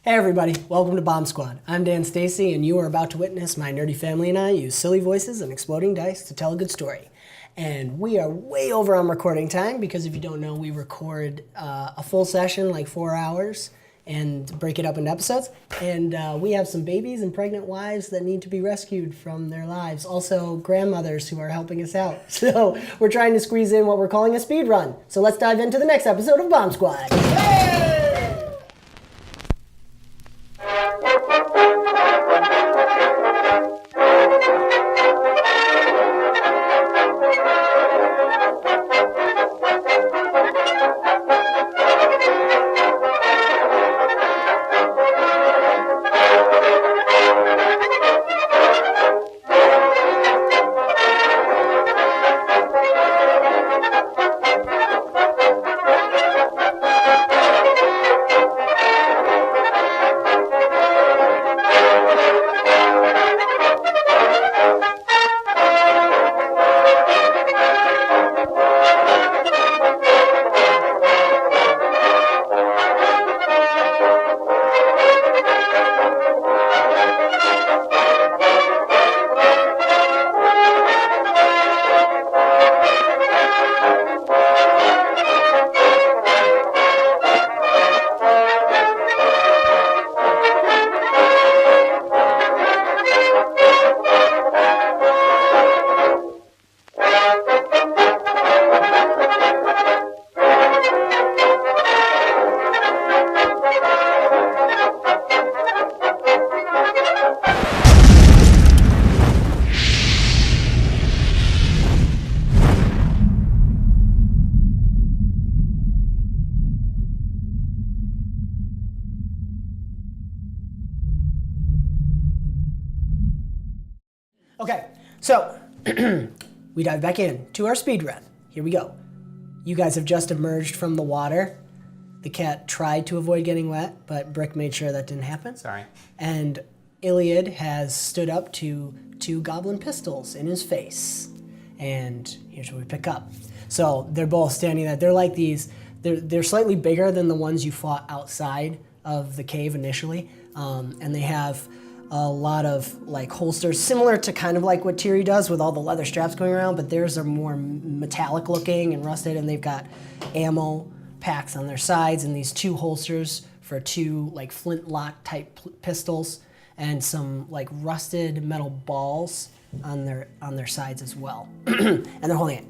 Hey everybody, welcome to BombSquad. I'm Dan Stacy, and you are about to witness my nerdy family and I use silly voices and exploding dice to tell a good story. And we are way over on recording time because if you don't know, we record a full session, like 4 hours, and break it up into episodes. And we have some babies and pregnant wives that need to be rescued from their lives. Also, grandmothers who are helping us out. So we're trying to squeeze in what we're calling a speed run. So let's dive into the next episode of BombSquad. Hey! Okay, so we dive back in to our speed run. Here we go. You guys have just emerged from the water. The cat tried to avoid getting wet, but Brick made sure that didn't happen. Sorry. And Ilyad has stood up to 2 goblin pistols in his face. And here's what we pick up. So they're both standing there. They're like these, they're slightly bigger than the ones you fought outside of the cave initially. And they have a lot of like holsters, similar to kind of like what Tiri does with all the leather straps going around, but theirs are more metallic looking and rusted, and they've got ammo packs on their sides and these 2 holsters for 2 like flintlock type pistols and some like rusted metal balls on their sides as well. And they're holding it.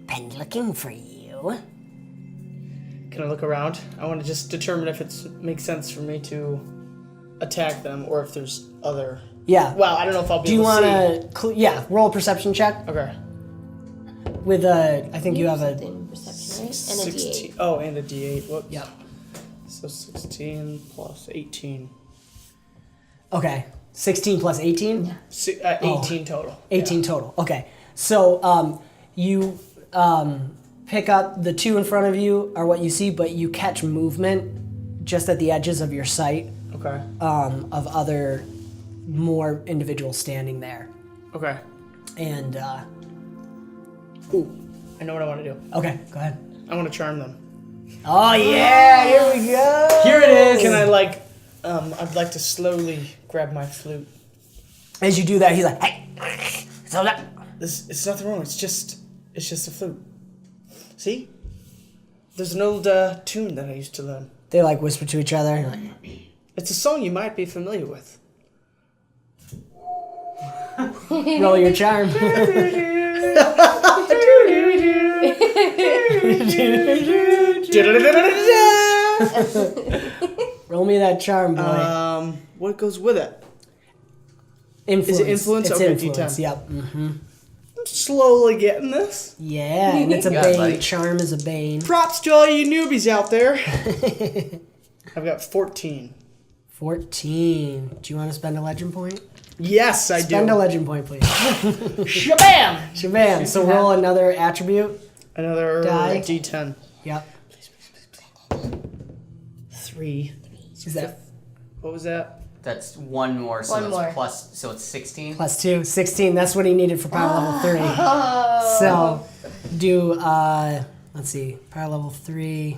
Been looking for you. Can I look around? I want to just determine if it makes sense for me to attack them or if there's other... Yeah. Well, I don't know if I'll be able to see. Do you want to... Yeah, roll a perception check. Okay. With a... I think you have a... Perception, right? And a 16. D8. Oh, and a D8. Whoops. Yep. So 16 plus 18. Okay. 16 plus 18? Yeah. 18 total. 18 total. Okay. So you pick up the 2 in front of you are what you see, but you catch movement just at the edges of your sight. Okay. Of other more individuals standing there. Okay. And Ooh, I know what I want to do. okay, go ahead. I want to charm them. Oh yeah, here we go. Here it is. Can I like, I'd like to slowly grab my flute. As you do that, he's like, hey, so that. It's nothing wrong. It's just a flute. See? There's an old tune that I used to learn. They like whisper to each other. It's a song you might be familiar with. Roll your charm. Roll me that charm, boy. What goes with it? Influence. Is it influence? It's Okay, influence. D10. Yep. Mm-hmm. I'm slowly getting this. Yeah, and it's a Yeah, bane. buddy. Charm is a bane. Props to all you newbies out there. I've got 14. 14. Do you want to spend a legend point? Yes, I Spend do. a legend point, please. Shabam! Shabam. So roll another attribute. Another Die. D10. Yep. 3. Is that What was that? That's one more, so One that's more. plus, so it's 16. plus 2? 16. That's what he needed for power level 3. So do, let's see, power level 3.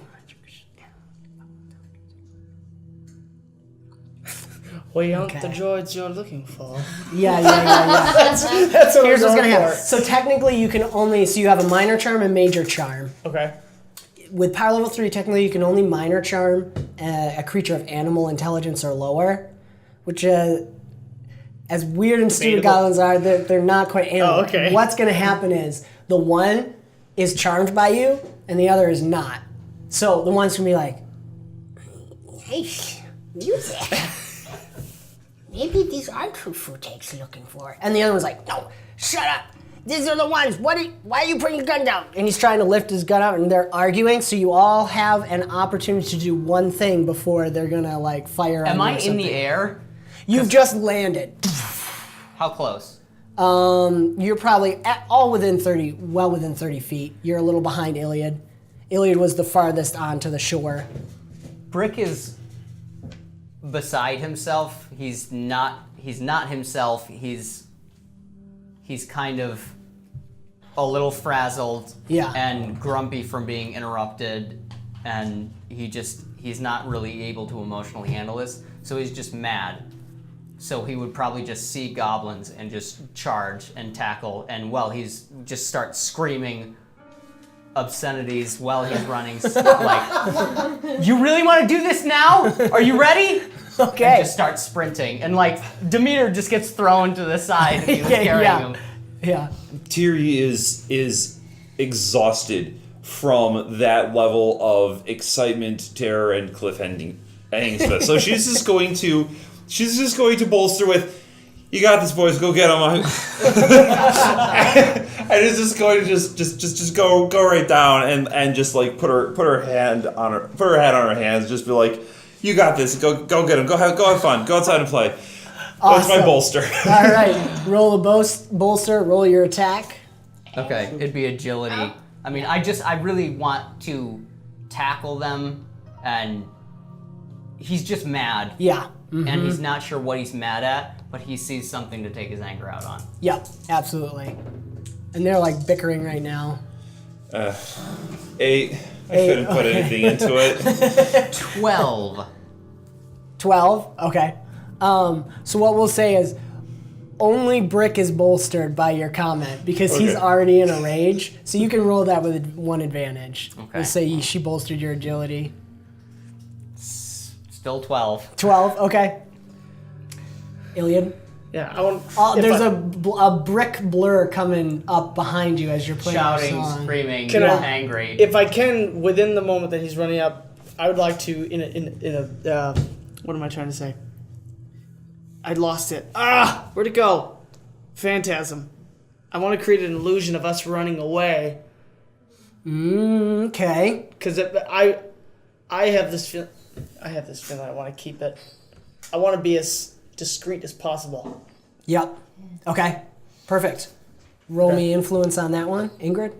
We aren't Okay. the droids you're looking for. Yeah. That's what Here's what's I'm gonna going happen. for. So technically, you can only you have a minor charm and major charm. Okay. With power level 3, technically you can only minor charm a creature of animal intelligence or lower, which as weird and stupid Debatable. goblins are, they're not quite animal. Oh, okay. What's gonna happen is the one is charmed by you and the other is not. So the one's gonna be like, hey, music. Maybe these aren't who Frutak's looking for. And the other one's like, no, shut up. These are the ones. Why are you putting your gun down? And he's trying to lift his gun up, and they're arguing. So you all have an opportunity to do one thing before they're gonna like fire. Am on you I or in something. the air? You've just landed. How close? You're probably all within 30, well within 30 feet. You're a little behind Ilyad. Ilyad was the farthest onto the shore. Brick is beside himself. He's not himself. He's kind of a little frazzled Yeah. and grumpy from being interrupted, and he's not really able to emotionally handle this, so he's just mad. So he would probably just see goblins and just charge and tackle, and he's just start screaming obscenities while he's running. Like, you really want to do this now? Are you ready? Okay. And just start sprinting, and like Demeter just gets thrown to the side and he was carrying him. Yeah. Tiri is exhausted from that level of excitement, terror, and cliffhanging. So she's just going to bolster with, "You got this, boys. Go get them." And it's just going to just go right down and just like put her head on her hands, just be like, "You got this. Go get them. Go have fun. Go outside and play." Awesome. That's my bolster. All right. Roll a bolster. Roll your attack. Okay, it'd be agility. I mean, I really want to tackle them, and he's just mad. Yeah. And he's not sure what he's mad at, but he sees something to take his anger out on. Yep. Absolutely. And they're like bickering right now. 8. I Eight, couldn't put okay. anything into it. 12. 12. Okay. So what we'll say is only Brick is bolstered by your comment because he's Okay. already in a rage. So you can roll that with one advantage. Okay. We'll say she bolstered your agility. Still 12. 12. Okay. Ilyad. Yeah, I want. There's a brick blur coming up behind you as you're playing Shouting, your song. screaming, Can I- angry. If I can, within the moment that he's running up, I would like to what am I trying to say? I lost it. Where'd it go? Phantasm. I want to create an illusion of us running away. Okay. Because I have this feeling. I want to keep it. I want to be as discreet as possible. Yep. Okay. Perfect. Roll me influence on that one, Ingrid.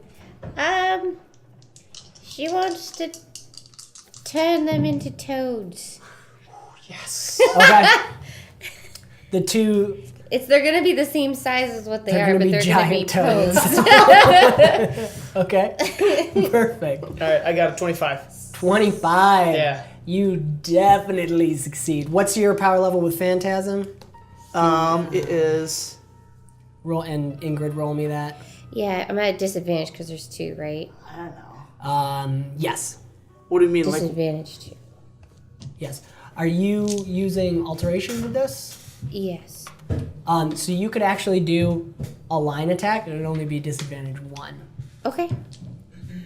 She wants to turn them into toads. Yes. Okay. The two. They're gonna be the same size as what they They're are, gonna but be they're gonna be giant toads. Okay. Perfect. All right, I got a 25. 25. Yeah. You definitely succeed. What's your power level with Phantasm? It is. Roll and Ingrid, roll me that. Yeah, I'm at a disadvantage because there's 2, right? I don't know. Yes. What do you mean, like? Disadvantage 2. Yes. Are you using alteration with this? Yes. So you could actually do a line attack. It would only be disadvantage 1. Okay.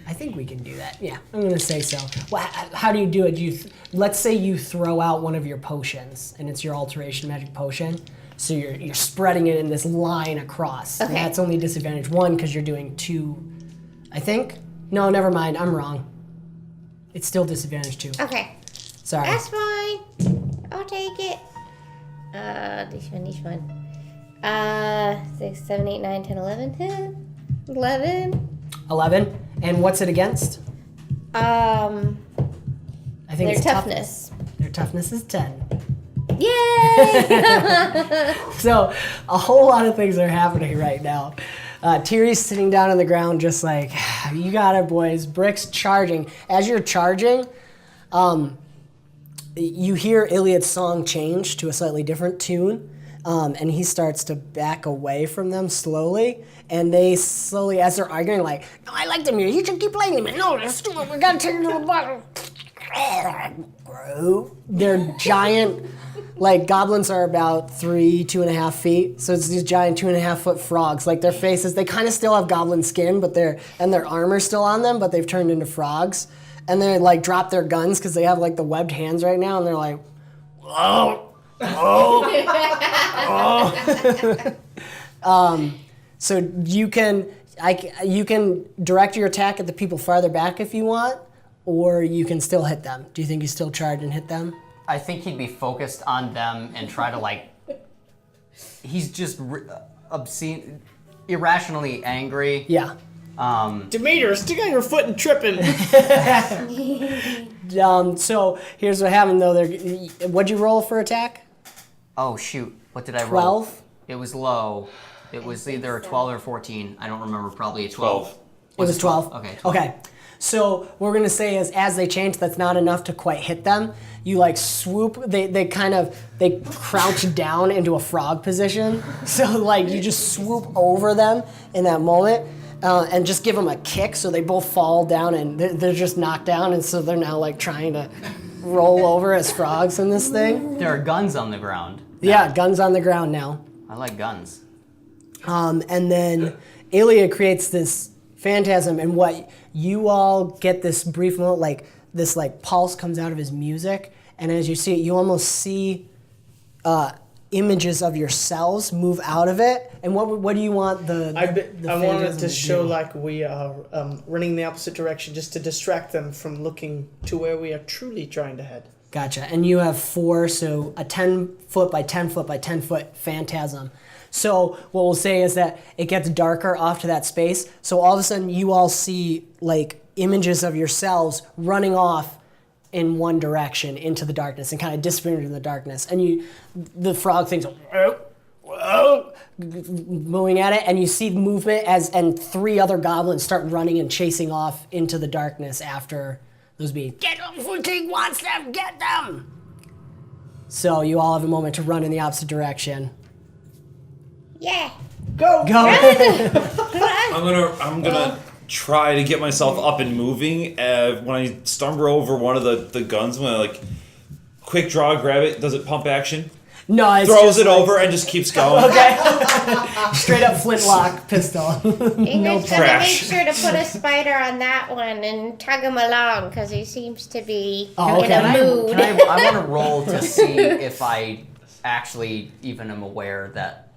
I think we can do that. Yeah, I'm gonna say so. Well, how do you do it? Let's say you throw out one of your potions, and it's your alteration magic potion. So you're spreading it in this line across. Okay. And that's only disadvantage 1 because you're doing 2. I think. No, never mind. I'm wrong. It's still disadvantage 2. Okay. Sorry. That's fine. I'll take it. This one. 6, 7, 8, 9, 10, 11, 10, 11. 11. And what's it against? I think Their it's toughness. Their toughness is 10. Yay! So a whole lot of things are happening right now. Tiri's sitting down on the ground just like, you got it, boys. Brick's charging. As you're charging, you hear Ilyad's song change to a slightly different tune, and he starts to back away from them slowly. And they slowly, as they're arguing, like, no, I like the music. You should keep playing it. No, let's do it. We gotta take it to the bottom. They're giant. Like, goblins are about 2.5 feet. So it's these giant 2.5 foot frogs. Like, their faces, they kind of still have goblin skin, but their armor's still on them, but they've turned into frogs. And they like drop their guns because they have like the webbed hands right now, and they're like, whoa, whoa. So you can direct your attack at the people farther back if you want, or you can still hit them. Do you think you still charge and hit them? I think he'd be focused on them and try to like. He's just obscene, irrationally angry. Yeah. Demeter, stick out your foot and tripping. So here's what happened though. What'd you roll for attack? Oh shoot! What did I roll? 12. It was low. It was either a 12 or 14. I don't remember. Probably a 12. It was 12. Okay. 12. Okay. So what we're gonna say is, as they change, that's not enough to quite hit them. You like swoop. They crouch down into a frog position. So like you just swoop over them in that moment. And just give them a kick so they both fall down and they're just knocked down, and so they're now like trying to roll over as frogs in this thing. There are guns on the ground. Yeah, guns on the ground now. I like guns. And then Ilyad creates this phantasm, and what you all get this brief moment, like this like pulse comes out of his music, and as you see it, you almost see images of yourselves move out of it. And what do you want the I wanted phantasm to show do? like we are running in the opposite direction just to distract them from looking to where we are truly trying to head. Gotcha. And you have 4, so a 10 foot by 10 foot by 10 foot phantasm. So what we'll say is that it gets darker off to that space. So all of a sudden you all see like images of yourselves running off in one direction into the darkness and kind of disappearing into the darkness. And the frog thing's moving at it, and you see movement and 3 other goblins start running and chasing off into the darkness after those beings. Get them! King wants them! Get them! So you all have a moment to run in the opposite direction. Yeah. Go! I'm gonna try to get myself up and moving. When I stumble over one of the guns, when I like quick draw, grab it, does it pump action? No, it's Throws just it like, over and just keeps going. Okay. Straight up flintlock pistol. Ingrid's gonna crash. make sure to put a spider on that one and tug him along because he seems to be Oh, in okay. a mood. I want to roll to see if I actually even am aware that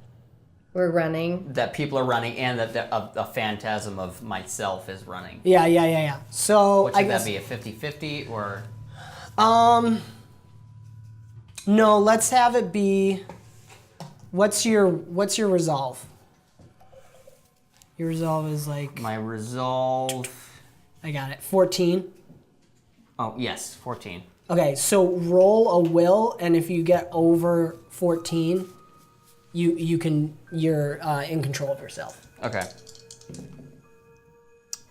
We're running. people are running and that a phantasm of myself is running. Yeah. So What I should guess that be, a 50-50 or? no, let's have it be. What's your resolve? Your resolve is like, My resolve. I got it, 14. Oh yes, 14. Okay, so roll a will, and if you get over 14, you're in control of yourself. Okay.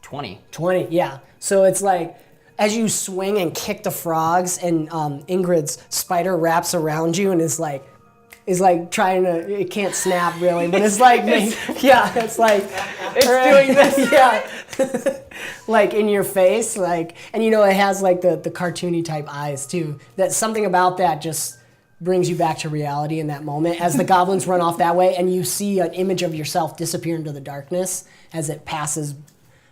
20. 20, yeah. So it's like, as you swing and kick the frogs, and Ingrid's spider wraps around you and is like trying to, it can't snap really, but it's like, it's like, it's doing this, yeah. Like in your face, like, and it has like the cartoony type eyes too. That something about that just brings you back to reality in that moment as the goblins run off that way, and you see an image of yourself disappear into the darkness as it passes beyond.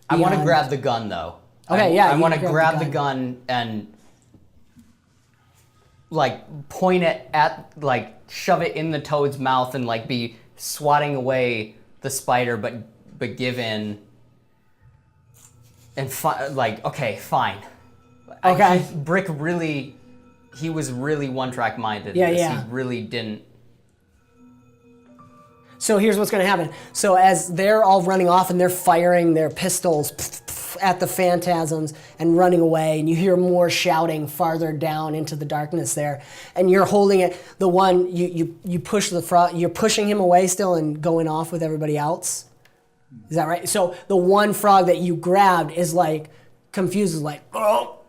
I want to grab the gun though. Okay, yeah. I you want to can grab the gun and like point it at, like shove it in the toad's mouth and like be swatting away the spider, but give in. And okay, fine. Okay. Brick really, he was really one-track minded. Yeah, in this. yeah. He really didn't. So here's what's going to happen. So as they're all running off and they're firing their pistols at the phantasms and running away, and you hear more shouting farther down into the darkness there, and you're holding it. The one you push the frog. You're pushing him away still and going off with everybody else. Is that right? So the one frog that you grabbed is like confused, is like, oh,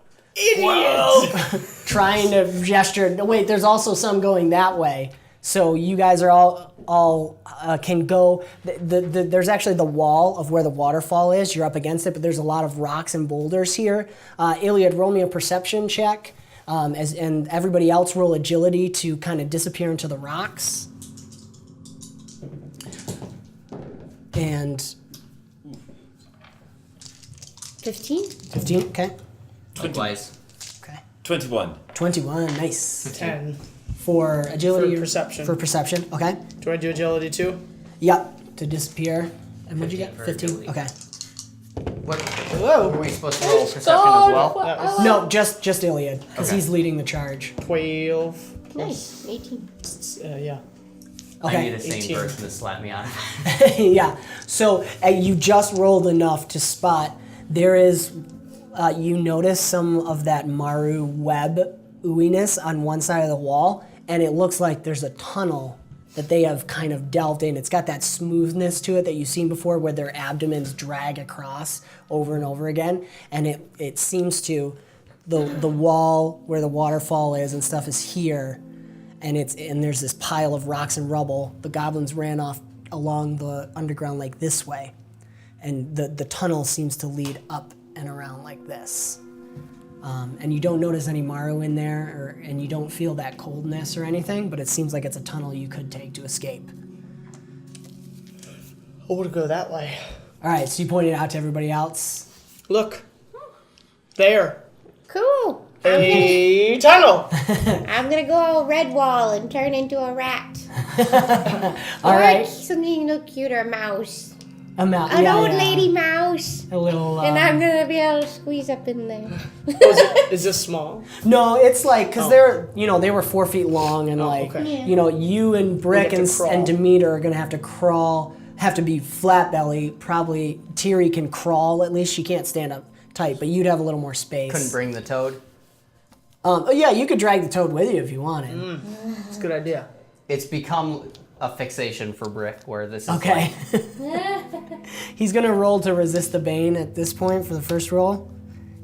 trying to gesture. No, wait, there's also some going that way. So you guys are all can go. There's actually the wall of where the waterfall is. You're up against it, but there's a lot of rocks and boulders here. Ilyad, roll me a perception check, and everybody else roll agility to kind of disappear into the rocks. And 15? 15, okay. Likewise. Okay. 21. 21, nice. 10. For agility? For perception. For perception, okay. Do I do agility too? Yep, to disappear. And what'd you get? 15 for 15? agility. Okay. What? Whoa. Were we supposed to roll perception as well? That was No, just Ilyad, because Okay. he's leading the charge. 12. Nice. 18. Yeah. I Okay. need a sane 18. person to slap me out of it. Yeah. So you just rolled enough to spot there is. You notice some of that Maru web ooiness on one side of the wall, and it looks like there's a tunnel that they have kind of delved in. It's got that smoothness to it that you've seen before, where their abdomens drag across over and over again, and it seems to the wall where the waterfall is and stuff is here. And there's this pile of rocks and rubble. The goblins ran off along the underground like this way. And the tunnel seems to lead up and around like this. And you don't notice any Maru in there, and you don't feel that coldness or anything, but it seems like it's a tunnel you could take to escape. I want to go that way. All right, so you pointed out to everybody else. Look. There. Cool. A tunnel. I'm gonna go all red wall and turn into a rat. All Or right. something look cuter, a mouse. An An old lady mouse. A little. And I'm gonna be able to squeeze up in there. Is this small? No, it's like because they were 4 feet long, and okay. Yeah. you and Brick have and, to crawl. and Demeter are gonna have to crawl. Have to be flat belly. Probably Tiri can crawl at least. She can't stand up tight, but you'd have a little more space. Couldn't bring the toad. Oh yeah, you could drag the toad with you if you wanted. It's a good idea. It's become a fixation for Brick, where this is Okay. He's gonna roll to resist the bane at this point for the first roll.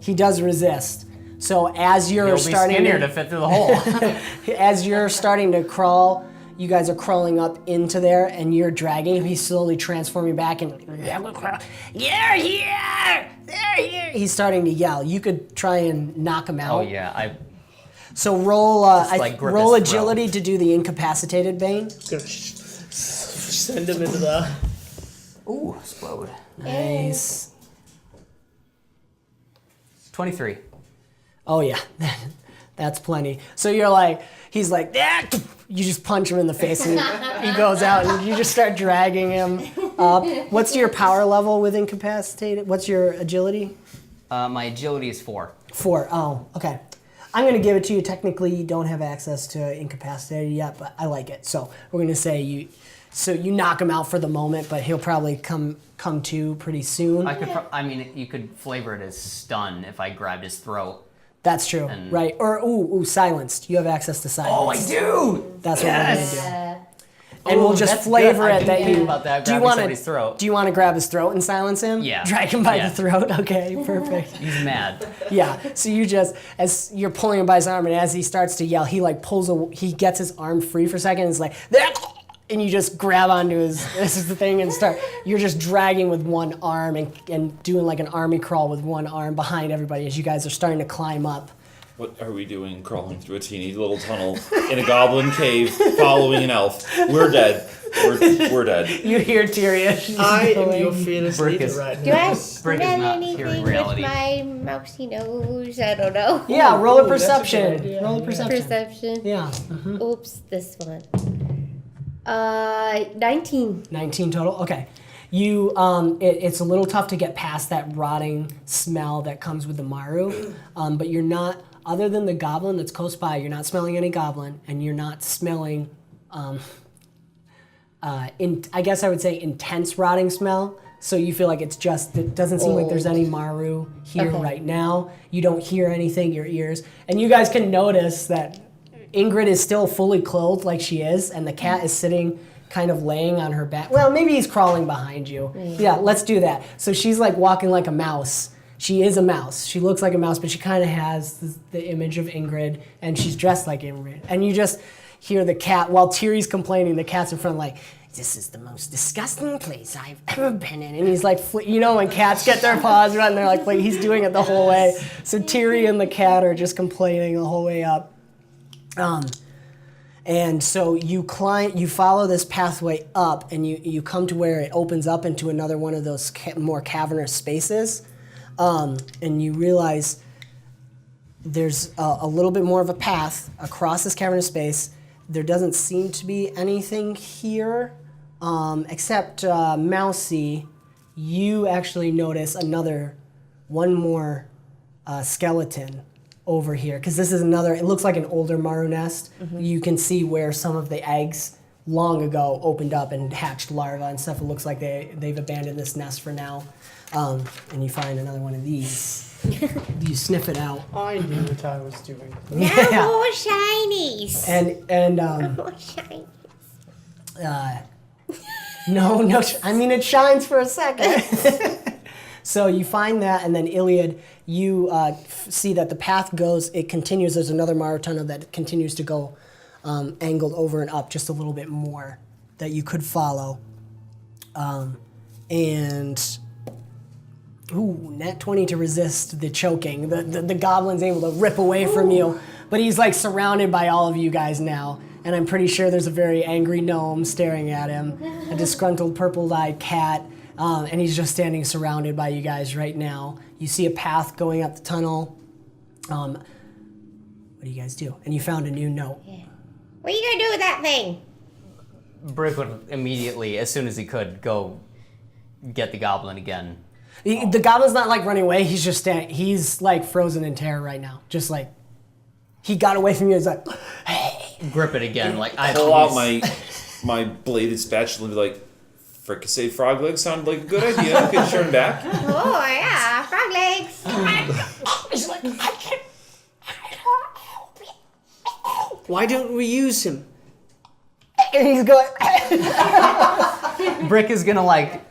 He does resist. So as you're You'll be starting skinnier to fit through the hole. as you're starting to crawl, you guys are crawling up into there, and you're dragging him. He's slowly transforming back, and you're here, they're here. He's starting to yell. You could try and knock him out. Oh yeah, So roll grip roll his throat. agility to do the incapacitated bane. Gonna send him into the. Ooh, explode. Nice. 23. Oh yeah, that's plenty. So you're like, he's like, ah! You just punch him in the face, and he goes out, and you just start dragging him up. What's your power level with incapacitated? What's your agility? My agility is 4. 4. Oh, okay. I'm gonna give it to you. Technically, you don't have access to incapacitated yet, but I like it. So we're gonna say you. So you knock him out for the moment, but he'll probably come to pretty soon. You could flavor it as stun if I grabbed his throat. That's true, And- right? Or silenced. You have access to silence. do. That's what we're gonna do. And Oh, we'll just that's flavor good. I it didn't that think you. about that, do you grabbing want somebody's throat. Do you want to grab his throat and silence him? Yeah. Drag him by Yeah. the throat. Okay, perfect. He's mad. Yeah. So you just, as you're pulling him by his arm, and as he starts to yell, he like he gets his arm free for a second, and it's like, and you just grab onto his this is the thing and start. You're just dragging with one arm and doing like an army crawl with one arm behind everybody as you guys are starting to climb up. What are we doing crawling through a teeny little tunnel in a goblin cave following an elf? We're dead. We're dead. You hear Tiri. She's I am going. your fearless Brick leader is- right Do now. I Brick is smell not anything hearing with reality. my mousy nose? I don't know. Yeah, roll a Ooh, that's a good perception. idea, Roll a yeah. perception. Perception. Yeah. Oops, this one. 19. 19 total. Okay. You, it's a little tough to get past that rotting smell that comes with the Maru, but you're not. Other than the goblin that's close by, you're not smelling any goblin, and you're not smelling. I guess I would say intense rotting smell. So you feel like it doesn't seem like there's any Maru here Okay. right now. You don't hear anything, your ears. And you guys can notice that Ingrid is still fully clothed like she is, and the cat is sitting kind of laying on her back. Well, maybe he's crawling behind you. Yeah, let's do that. So she's like walking like a mouse, She is a mouse. She looks like a mouse, but she kind of has the image of Ingrid, and she's dressed like Ingrid. And you just hear the cat, while Tiri's complaining, the cat's in front like, this is the most disgusting place I've ever been in. And he's like, when cats get their paws around, they're like, he's doing it the whole way. So Tiri and the cat are just complaining the whole way up. And so you follow this pathway up, and you come to where it opens up into another one of those more cavernous spaces. And you realize there's a little bit more of a path across this cavernous space. There doesn't seem to be anything here, except Mousy, you actually notice one more skeleton over here, because this is it looks like an older Maru nest. Mm-hmm. You can see where some of the eggs long ago opened up and hatched larvae and stuff. It looks like they've abandoned this nest for now. And you find another one of these. You sniff it out. I knew what I was doing. Now more shinies. And More shinies. no, I mean, it shines for a second. So you find that, and then Ilyad, you see that the path it continues. There's another Maru tunnel that continues to go angled over and up just a little bit more that you could follow. Nat 20 to resist the choking. The goblin's able to rip away from you, but he's like surrounded by all of you guys now. And I'm pretty sure there's a very angry gnome staring at him, a disgruntled purple-eyed cat, and he's just standing surrounded by you guys right now. You see a path going up the tunnel. What do you guys do? And you found a new note. Yeah. What are you gonna do with that thing? Brick would immediately, as soon as he could, go get the goblin again. The goblin's not like running away. He's just standing. He's like frozen in terror right now. Just like he got away from you. He's like, hey. Grip it again. Like I pull out my bladed spatula and be like, fricassee frog legs sounded like a good idea. Could you turn it back? Oh yeah, frog legs. He's like, I can't help it. Why don't we use him? And he's going. Brick is gonna like,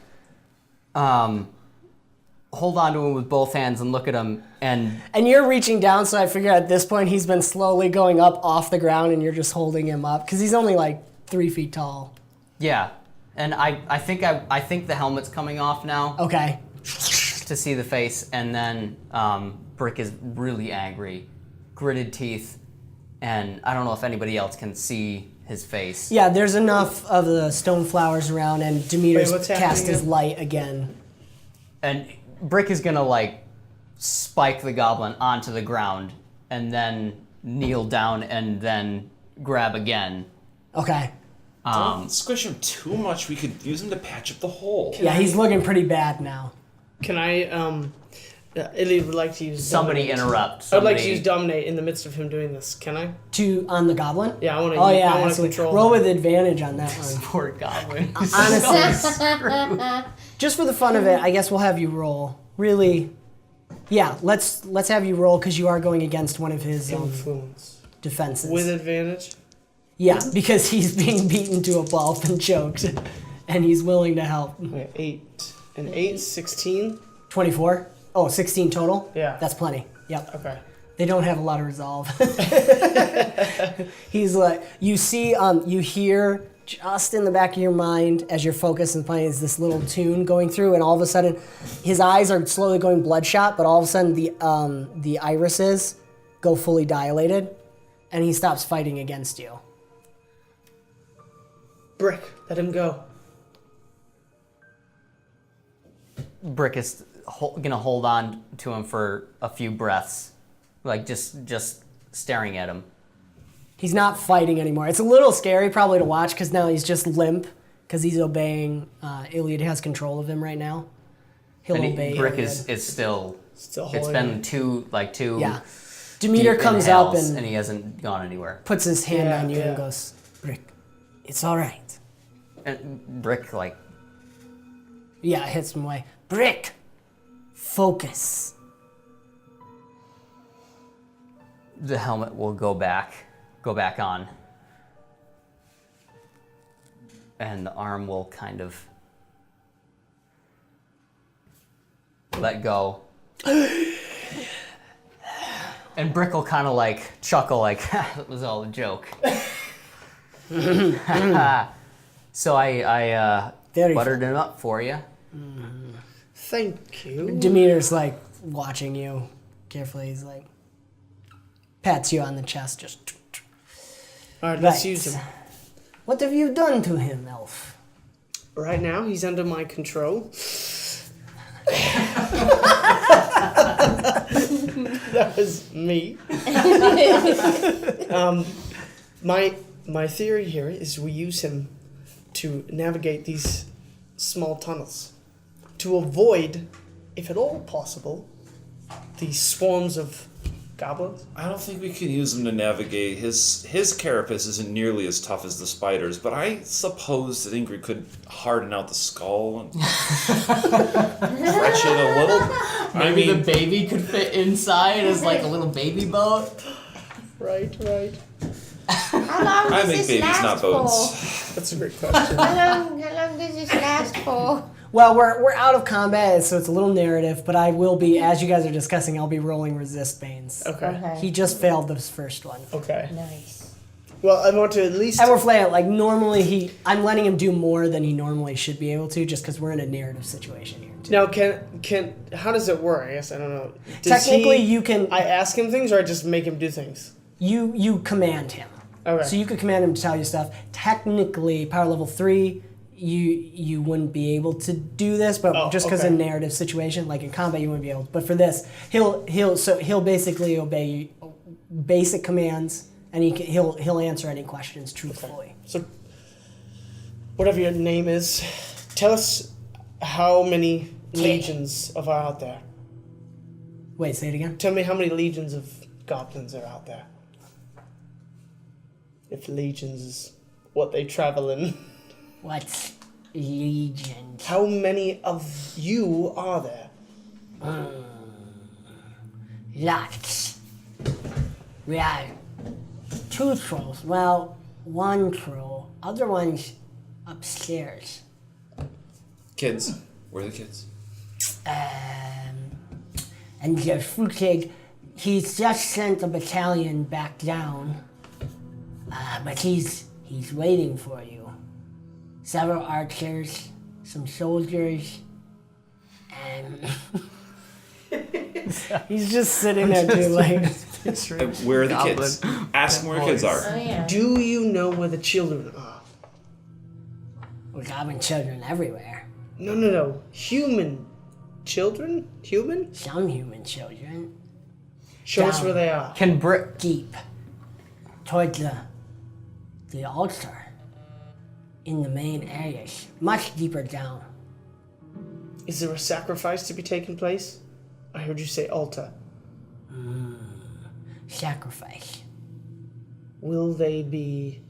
hold on to him with both hands and look at him, and you're reaching down, so I figure at this point he's been slowly going up off the ground, and you're just holding him up because he's only like 3 feet tall. yeah, and I think the helmet's coming off now. Okay. To see the face, and then Brick is really angry, gritted teeth, and I don't know if anybody else can see his face. Yeah, there's enough of the stone flowers around, and Demeter's what's cast happening his again? light again. And Brick is gonna like spike the goblin onto the ground and then kneel down and then grab again. Okay. Don't squish him too much. We could use him to patch up the hole. Yeah, he's looking pretty bad now. Can I, Ilyad would like to use Somebody dominate. interrupt. I would like to Somebody- use dominate in the midst of him doing this. Can I? On the goblin? Yeah, I want to. Oh yeah, I want to absolutely. control. Roll him. with advantage on that one. Poor goblin. Honestly, just for the fun of it, I guess we'll have you roll. Really, yeah. Let's have you roll because you are going against one of his Influence defenses. with advantage. Yeah, because he's being beaten to a pulp and choked, and he's willing to help. Okay, 8, 16. 24? Oh, 16 total? Yeah. That's plenty. Yep. Okay. They don't have a lot of resolve. He's like, you see, you hear just in the back of your mind as you're focused and playing is this little tune going through, and all of a sudden, his eyes are slowly going bloodshot, but all of a sudden the irises go fully dilated, and he stops fighting against you. Brick, let him go. Brick is gonna hold on to him for a few breaths, like just staring at him. He's not fighting anymore. It's a little scary probably to watch because now he's just limp because he's obeying. Ilyad has control of him right now. He'll And obey. Brick Ilyad. is still. Still It's holding. been two. Yeah. Demeter deep comes up inhales, and he hasn't gone anywhere. puts his hand Yeah, on you yeah. and goes, Brick, it's all right. And Brick like Yeah, it hits him away. Brick, focus. the helmet will go back on, and the arm will kind of let go And Brick will kind of like chuckle, like, it was all a joke. So I Very buttered him up for you. Thank you. Demeter's like watching you carefully. He's like, pats you on the chest. Just. All right, let's Right. use him. What have you done to him, Elf? Right now, he's under my control. That was me. My theory here is we use him to navigate these small tunnels to avoid, if at all possible, these swarms of goblins. I don't think we can use him to navigate. His carapace isn't nearly as tough as the spiders, but I suppose that Ingrid could harden out the skull and stretch it a little. Maybe the baby could fit inside as like a little baby boat. Right. How long I does make this babies, last not for? boats. That's a great question. How long does this last for? Well, we're out of combat, so it's a little narrative, but I will be, as you guys are discussing, I'll be rolling resist banes. Okay. He just failed this first one. Okay. Nice. Well, I want to at least. And we're playing like normally I'm letting him do more than he normally should be able to, just because we're in a narrative situation here. Too. Now, can how does it work? I guess I don't know. Technically, you can I ask him things, or I just make him do things. you command him. Okay. So you could command him to tell you stuff. Technically, power level 3, you wouldn't be able to do this, but just because okay. in narrative situation, like in combat, you wouldn't be able to. But for this, he'll basically obey basic commands, and he'll answer any questions truthfully. So, whatever your name is, tell us how many legions are out there. Wait, say it again. Tell me how many legions of goblins are out there. If legions is what they travel in. What's legions? How many of you are there? Lots. We have 2 trolls. Well, 1 troll. Other one's upstairs. Kids. Where are the kids? And there's Frutig. He's just sent a battalion back down. But he's waiting for you. Several archers, some soldiers, and he's just sitting there too, like. Where are the kids? Ask them where kids are. Oh yeah. Do you know where the children are? We're having children everywhere. No. Human children? Human? Some human children. Show us Down. where they are. Can Brick... Deep. Towards the altar. In the main areas. Much deeper down. Is there a sacrifice to be taking place? I heard you say altar. Sacrifice. Will they be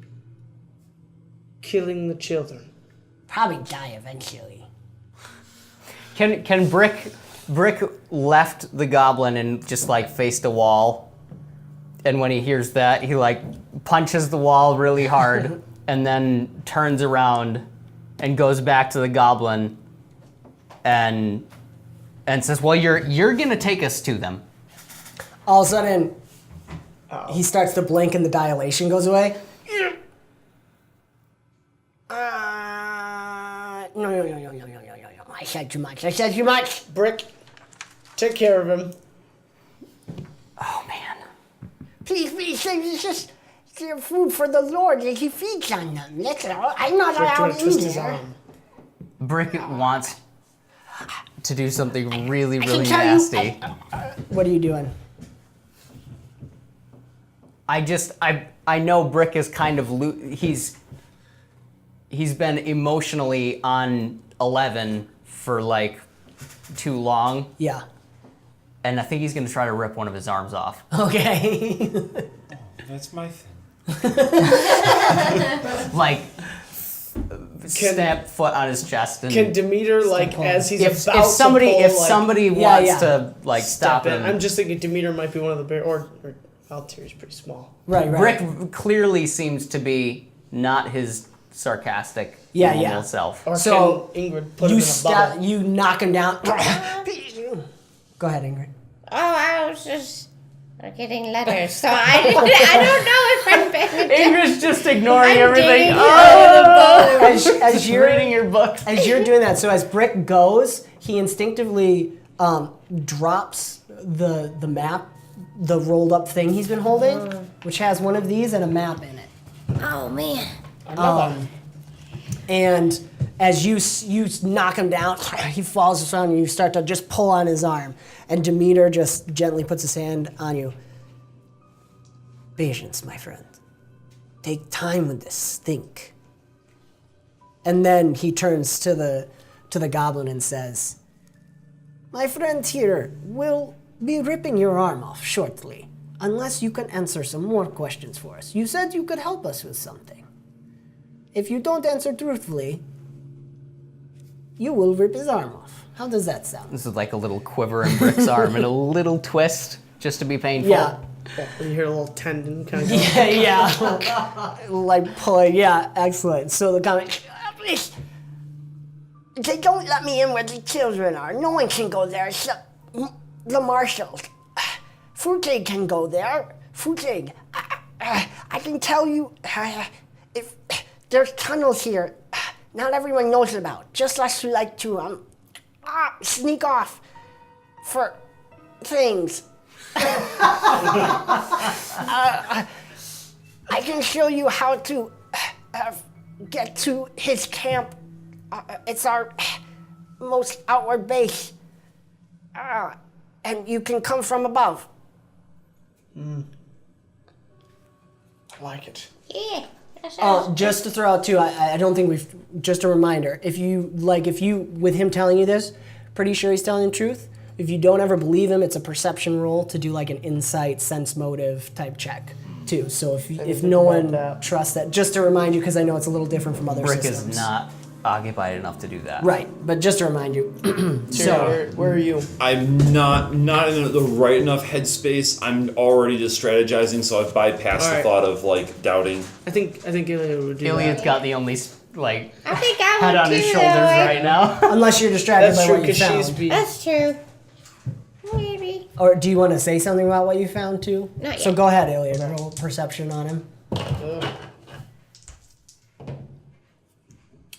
killing the children? Probably die eventually. Can Brick left the goblin and just like faced a wall, and when he hears that, he like punches the wall really hard and then turns around and goes back to the goblin and says, "Well, you're gonna take us to them." All of a sudden, he starts to blink and the dilation goes away. No. I said too much. Brick, take care of him. Oh man. Please, it's just food for the Lord. He feeds on them. That's all. I'm not Brick, do you allowed want to in twist his there. arm? Brick wants to do something really, I really can tell nasty. What are you doing? I know Brick is kind of he's been emotionally on 11 for like too long, Yeah. and I think he's gonna try to rip one of his arms off. Okay. That's my thing. Like stamp foot on his chest and Can Demeter, like, pull. as he's if about somebody to pull, if like, somebody Yeah, wants yeah. to like stop him, I'm just thinking Demeter might be one of the big, or Altier's pretty small. right. Brick clearly seems to be not his sarcastic Yeah, normal yeah. self. Or So, can Ingrid put him in a bubble? You knock him down. Go ahead, Ingrid. Oh, I was just getting letters, so I don't know if I'm paying attention. Ingrid's just ignoring I'm everything. digging Oh! As you're Reading your book. As you're doing that, so as Brick goes, he instinctively drops the map, the rolled up thing he's been holding, which has one of these and a map in it. Oh man. And as you knock him down, he falls around and you start to just pull on his arm. And Demeter just gently puts his hand on you. Patience, my friend. Take time with this. Think. And then he turns to the goblin and says, my friend here will be ripping your arm off shortly, unless you can answer some more questions for us. You said you could help us with something. If you don't answer truthfully, you will rip his arm off. How does that sound? This is like a little quiver in Brick's arm and a little twist just to be painful. Yeah. You hear a little tendon kind of go. Yeah. Like pulling. Yeah, excellent. So the comic, please. They don't let me in where the children are. No one can go there except the marshals. Futig can go there. Futig. I can tell you, if there's tunnels here, not everyone knows about. Just us who like to sneak off for things. I can show you how to get to his camp. It's our most outward base. And you can come from above. I like it. Yeah. That sounds Just to throw out too, I don't think we've, just a reminder, if you, with him telling you this, pretty sure he's telling the truth. If you don't ever believe him, it's a perception roll to do like an insight, sense motive type check too. So if no one trusts that, just to remind you, because I know it's a little different from other Brick systems. is not occupied enough to do that. Right, but just to remind you. So where are you? I'm not in the right enough headspace. I'm already just strategizing, so I've bypassed the Alright. thought of like doubting. I think Ilyad would do Ilyad's that. got the only like I think I head would on his too, shoulders though. right now. Unless you're distracted That's by true, what you because she's found. being... That's true. Maybe. Or do you want to say something about what you found too? Not yet. So go ahead, Ilyad. Roll perception on him.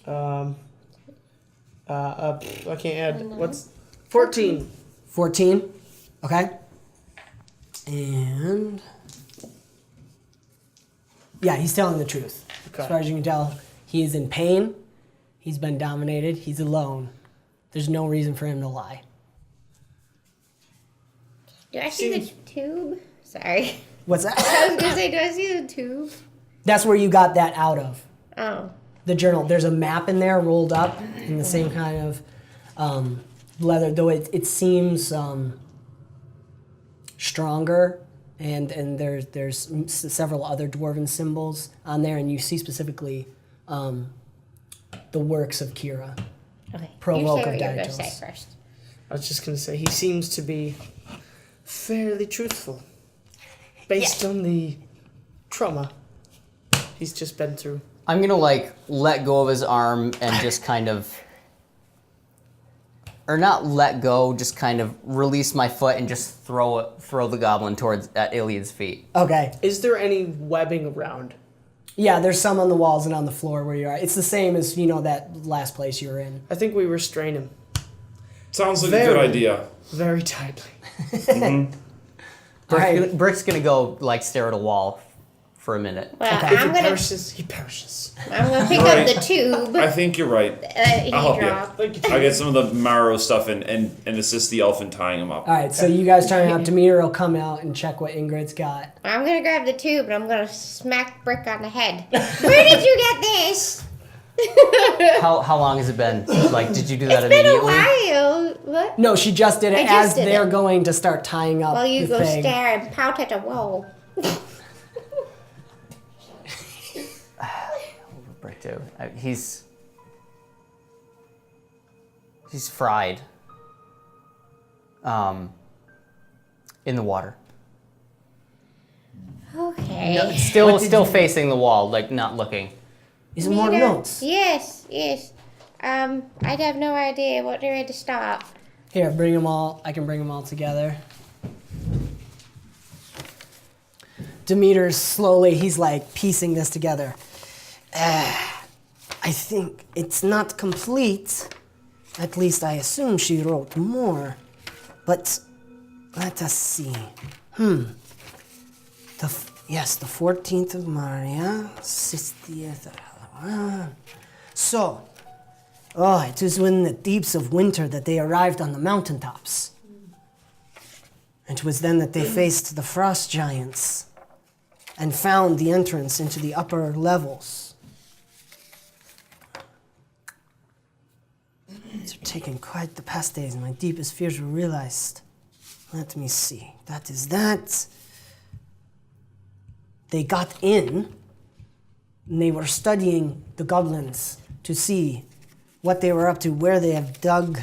I can't add. What's 14? 14. Okay. And yeah, he's telling the truth. Okay. As far as you can tell, he is in pain. He's been dominated. He's alone. There's no reason for him to lie. Do I see the tube? Sorry. What's that? I was gonna say, do I see the tube? That's where you got that out of. Oh. The journal. There's a map in there rolled up in the same kind of leather, though it seems stronger, and there's several other dwarven symbols on there, and you see specifically the works of Kira. Okay. Provoke you say of what you're gonna Diatos. say first. I was just gonna say he seems to be fairly truthful, based on the trauma he's just been through. I'm gonna like let go of his arm and just kind of, or not let go, just kind of release my foot and just throw the goblin towards at Ilyad's feet. Okay. Is there any webbing around? Yeah, there's some on the walls and on the floor where you are. It's the same as, that last place you were in. I think we restrain him Sounds like a good idea. very tightly. Alright. Brick's gonna go like stare at a wall for a minute. Well, Okay. If I'm he gonna perishes, he perishes. pick Right. up the tube I think you're right. that he I'll help you. dropped. I get some of the marrow stuff and assist the elf in tying him up. All right, so you guys trying out. Demeter will come out and check what Ingrid's got. I'm gonna grab the tube and I'm gonna smack Brick on the head. Where did you get this? How long has it been? Like, did you do that It's been a immediately? while. What? No, she just did it I just as did they're it. going to start tying up While you the go thing. stare and pout at a wall. Brick too. He's fried. In the water. Okay. Still facing the wall, like not looking. Is it more Peter? notes? Yes. I'd have no idea what way to stop. Here, bring them all. I can bring them all together. Demeter's slowly, he's like piecing this together. I think it's not complete. At least I assume she wrote more. But let us see. Yes, the 14th of Maria, 60th. So, it was in the deeps of winter that they arrived on the mountaintops. It was then that they faced the frost giants and found the entrance into the upper levels. It's taken quite the past days, and my deepest fears were realized. Let me see. That is that. They got in, and they were studying the goblins to see what they were up to, where they have dug.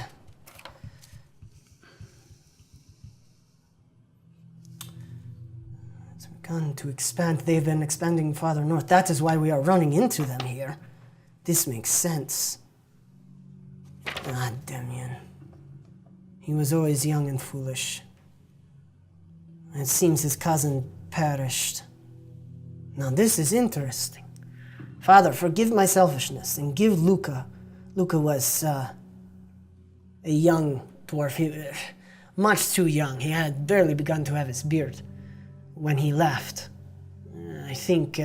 It's begun to expand. They've been expanding farther north. That is why we are running into them here. This makes sense. Ah, Demian. He was always young and foolish. It seems his cousin perished. Now this is interesting. Father, forgive my selfishness and give Luca. Luca was a young dwarf, much too young. He had barely begun to have his beard when he left. I think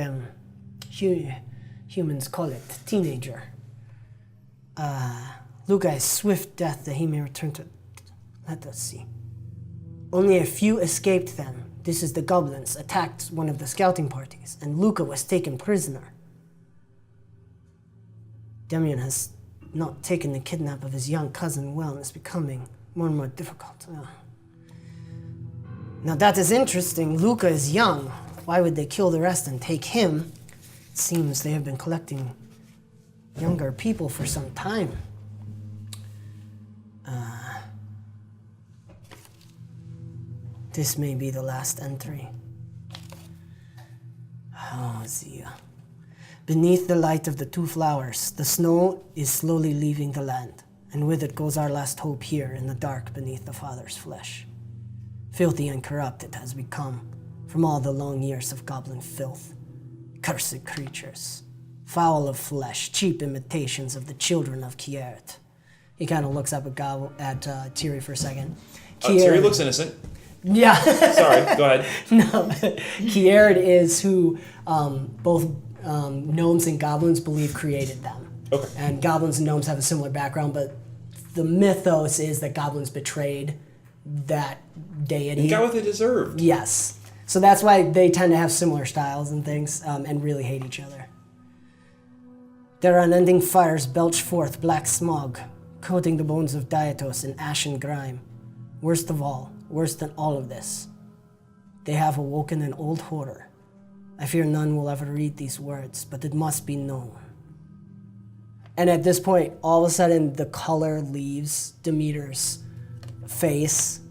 humans call it teenager. Luca has swift death that he may return to. Let us see. Only a few escaped them. This is the goblins attacked one of the scouting parties, and Luca was taken prisoner. Demian has not taken the kidnap of his young cousin well, and it's becoming more and more difficult. Now that is interesting. Luca is young. Why would they kill the rest and take him? It seems they have been collecting younger people for some time. This may be the last entry. Oh, Zia. Beneath the light of the two flowers, the snow is slowly leaving the land, and with it goes our last hope here in the dark beneath the Father's flesh. Filthy and corrupt it has become from all the long years of goblin filth. Cursed creatures, foul of flesh, cheap imitations of the children of Kiert. He kind of looks up at Tiri for a second. Tiri looks innocent. Yeah. Sorry, go ahead. No, Kierd is who both gnomes and goblins believe created them. Okay. And goblins and gnomes have a similar background, but the mythos is that goblins betrayed that deity. And got what they deserved. Yes. So that's why they tend to have similar styles and things, and really hate each other. Their unending fires belch forth black smog, coating the bones of Dietos in ashen grime. Worst of all, worse than all of this, they have awoken an old horror. I fear none will ever read these words, but it must be known. And at this point, all of a sudden, the color leaves Demeter's face,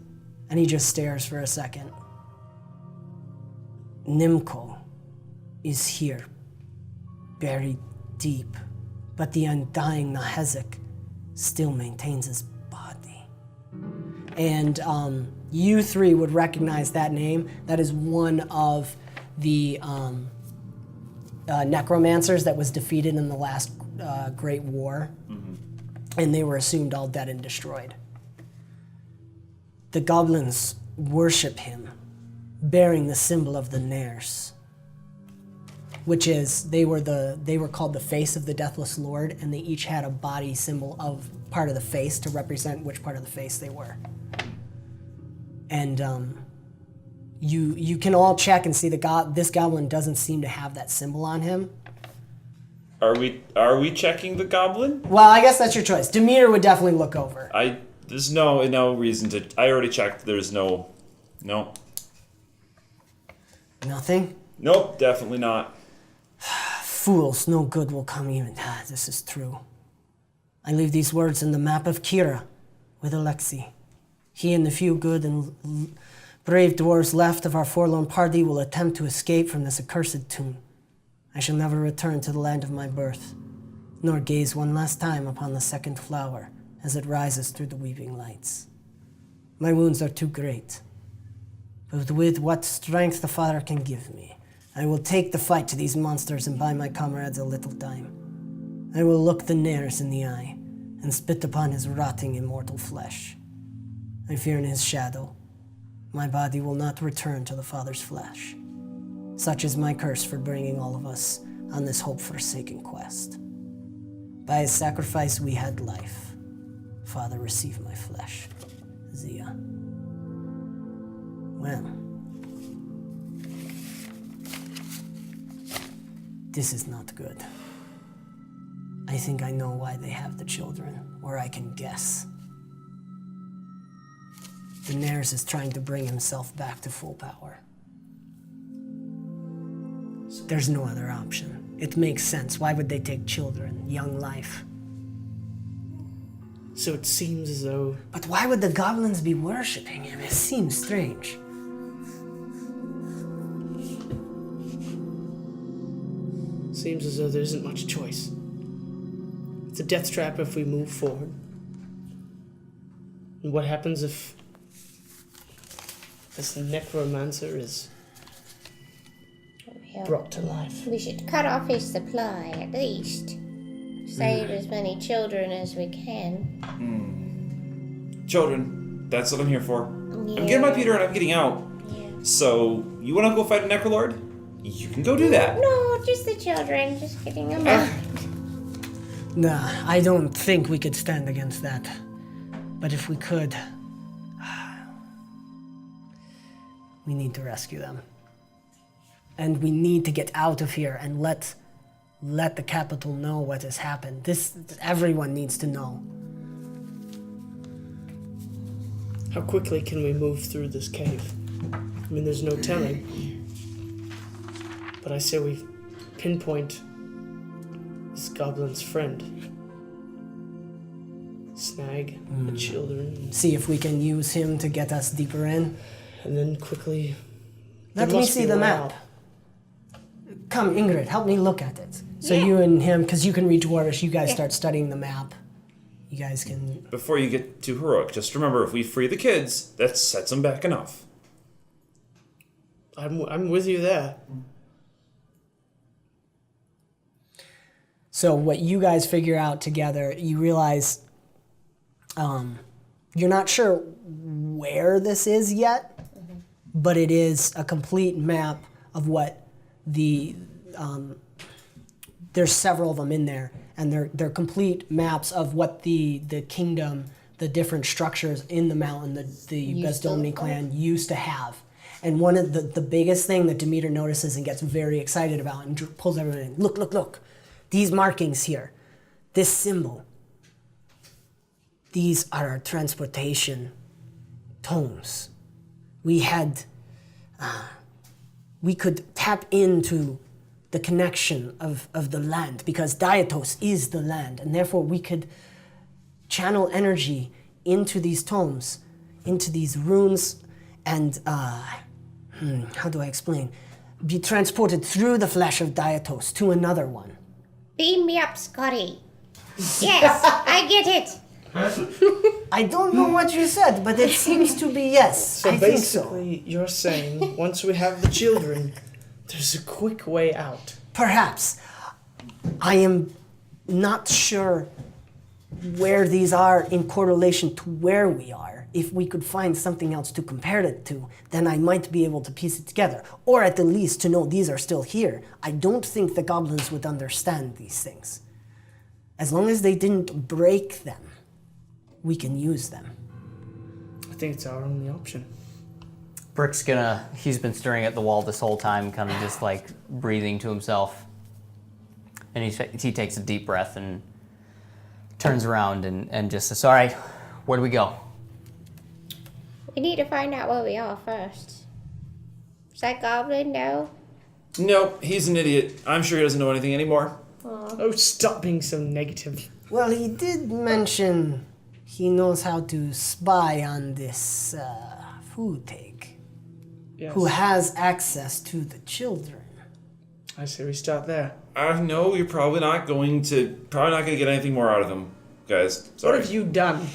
and he just stares for a second. Nimco is here, buried deep, but the undying Nahezek still maintains his body. And you three would recognize that name. That is one of the necromancers that was defeated in the last Great War. Mm-hmm. And they were assumed all dead and destroyed. The goblins worship him, bearing the symbol of the Nairs, which is they were called the face of the Deathless Lord, and they each had a body symbol of part of the face to represent which part of the face they were. And you can all check and see this goblin doesn't seem to have that symbol on him. Are we checking the goblin? Well, I guess that's your choice. Demeter would definitely look over. There's no reason to. I already checked. There's no. Nothing? Nope, definitely not. Fools, no good will come even. This is true. I leave these words in the map of Kira with Alexei. He and the few good and brave dwarves left of our forlorn party will attempt to escape from this accursed tomb. I shall never return to the land of my birth, nor gaze one last time upon the second flower as it rises through the weaving lights. My wounds are too great. But with what strength the Father can give me, I will take the fight to these monsters and buy my comrades a little time. I will look the Nares in the eye and spit upon his rotting immortal flesh. I fear in his shadow, my body will not return to the Father's flesh. Such is my curse for bringing all of us on this hope-forsaken quest. By his sacrifice we had life. Father, receive my flesh. Zia. Well, this is not good. I think I know why they have the children, or I can guess. Daenerys is trying to bring himself back to full power. There's no other option. It makes sense. Why would they take children, young life? So it seems as though... But why would the goblins be worshipping him? It seems strange. Seems as though there isn't much choice. It's a death trap if we move forward. And what happens if this necromancer is brought to life? We should cut off his supply, at least. Save as many children as we can. Children, that's what I'm here for. I'm getting my Peter and I'm getting out. Yeah. So, you want to go fight a Necrolord? You can go do that. No, just the children. Just getting them out. Nah, I don't think we could stand against that. But if we could, we need to rescue them. And we need to get out of here and let the capital know what has happened. Everyone needs to know. How quickly can we move through this cave? I mean, there's no telling. But I say we pinpoint this goblin's friend. Snag the children. See if we can use him to get us deeper in. And then quickly... Let there me must see be the a way map. out. Come, Ingrid, help me look at it. So Yeah. you and him, because you can read Dwarvish, you guys start studying the map. You guys can... Before you get too heroic, just remember, if we free the kids, that sets them back enough. I'm with you there. So what you guys figure out together, you realize you're not sure where this is yet, but it is a complete map of what the... there's several of them in there, and they're complete maps of what the kingdom, the different structures in the mountain, the Bezdomni clan used to have. And one of the biggest thing that Demeter notices and gets very excited about and pulls everyone in, look. These markings here, this symbol, these are our transportation tomes. We could tap into the connection of the land because Dietos is the land, and therefore we could channel energy into these tomes, into these runes, and how do I explain? Be transported through the flesh of Dietos to another one. Beam me up, Scotty. Yes, I get it. I don't know what you said, but it seems to be yes. So I think so. basically, you're saying once we have the children, there's a quick way out. Perhaps. I am not sure where these are in correlation to where we are. If we could find something else to compare it to, then I might be able to piece it together. Or at the least to know these are still here. I don't think the goblins would understand these things. As long as they didn't break them, we can use them. I think it's our only option. Brick's he's been staring at the wall this whole time, kind of just like breathing to himself. And he takes a deep breath and turns around and just says, all right, where do we go? We need to find out where we are first. Is that goblin? No? No, he's an idiot. I'm sure he doesn't know anything anymore. Oh, stop being so negative. Well, he did mention he knows how to spy on this food take, Yes. who has access to the children. I say we start there. No, you're probably not going to get anything more out of them, guys. Sorry. What have you done?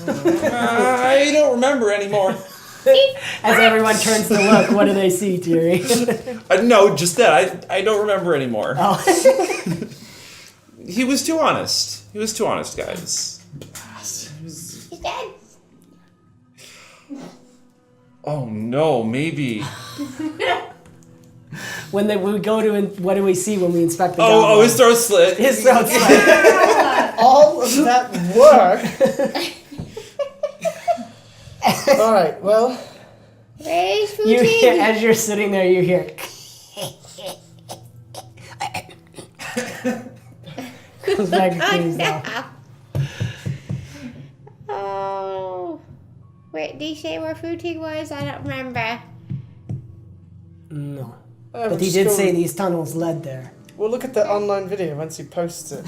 I don't remember anymore. As everyone turns to look, what do they see, Tiri? No, just that. I don't remember anymore. Oh. He was too honest. He was too honest, guys. He's dead. Oh no, maybe. When we go to, what do we see when we inspect the Oh, goblin? his throat slit. His throat's slit. All of that work. All right. Well, Where's You Fuji? hear, as you're sitting there, you hear. Comes back to clean himself. Oh. Where, did he say where Fuji was? I don't remember. No. we'll But he just did go- say these tunnels led there. We'll look at the online video once he posts it.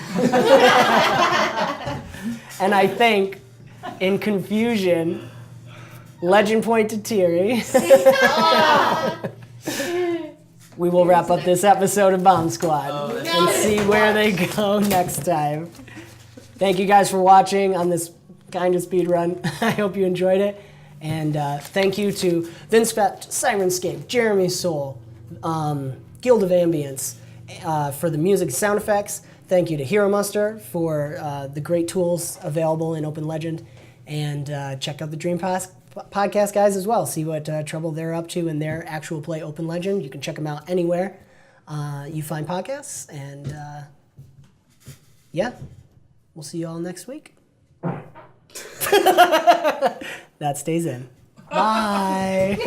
And I think, in confusion, legend point to Tiri. We will wrap up this episode of Bomb Squad and see where they go next time. Thank you guys for watching on this kind of speed run. I hope you enjoyed it. And thank you to Vince Pett, Sirenscape, Jeremy Soul, Guild of Ambience for the music and sound effects. Thank you to Hero Muster for the great tools available in Open Legend. And check out the Dream Podcast guys as well. See what trouble they're up to in their actual play Open Legend. You can check them out anywhere you find podcasts. And yeah, we'll see you all next week. That stays in. Bye.